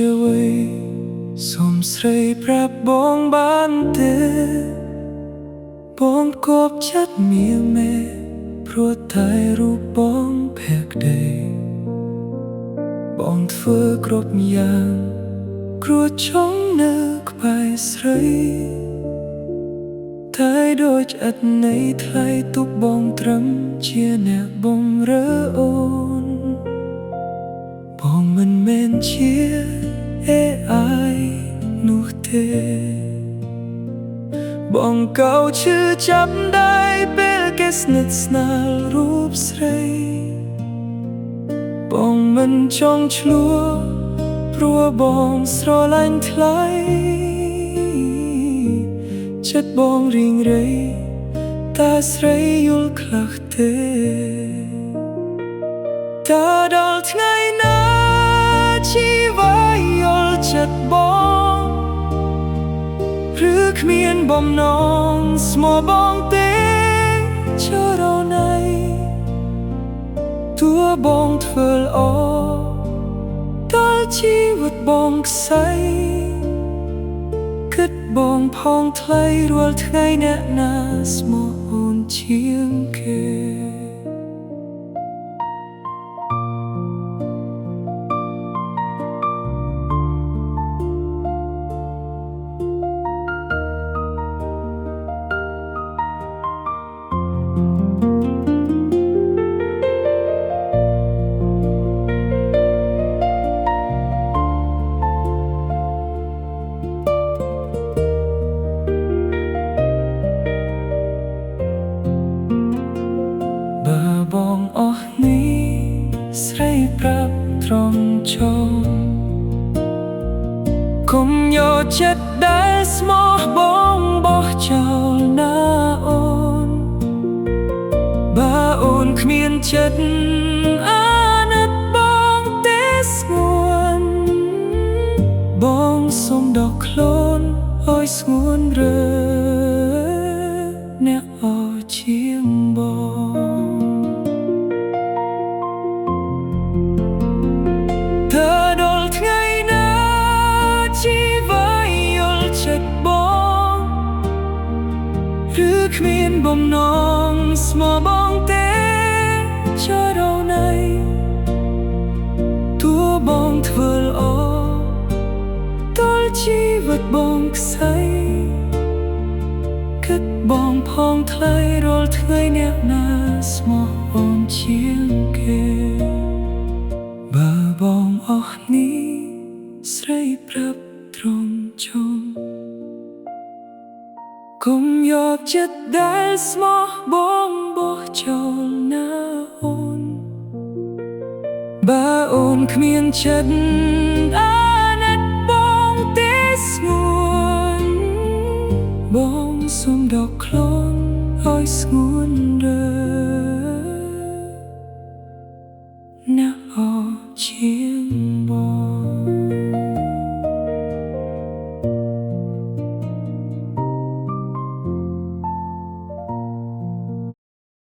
ជាអ្វីសូមស្រីប្រាប់បងបានទេបងគប់ចិត្តមៀមេព្រោះតែរូបបងភក្តីបងធ្វើគ្រប់យ៉ាងគ្រួចង់នៅក្បែរស្រីតែដូចឥតន័យថ្លៃទុកបងត្រឹមជាអ្នកបងរើអូនបងមិនមែនជា AI នោះទេបងកៅឈឺចាប់ได้ពេលគេស្និទ្ធស្នាលរូបស្រីបងមិនចង់ឆ្លួព្រោះបងស្រឡាញ់ថ្លៃចិត្តបងរីងរៃតែស្រីយល់ខ្លះទេតើដល់ថ្ងៃណាជីវិតយល់ចិត្តបងឬគ្មានបំណងស្មោះបងទេចរណៃទួបងធ្វើល្អតើជីវិតបងខ្សែគិតបងផងថ្លៃរាល់ថ្ងៃអ្នកណាស្មោះអូនជាងគេបងអស់នេះស្រីប្រាប់ត្រង់ចង់គុំយកចិត្តដែលស្មោះបងបោះចោលណាអូនបើអូនគ្មានចិត្តអាណិតបងទេស្ងួនបងសុំដកខ្លួនឲ្យស្ងួនរើអ្នកអរជាងបងឬគ្មានបំណងស្មោះបងទេចរណៃទួបងធ្វើល្អតើជីវិតបងខ្សែគិតបងផងថ្លៃរាល់ថ្ងៃអ្នកណាស្មោះអូនជាងគេបើបងអស់នេះស្រីប្រាប់ត្រង់ចង់គុំយកចិត្តដែលស្មោះបងបោះចោលណាអូនបើអូនគ្មានចិត្ត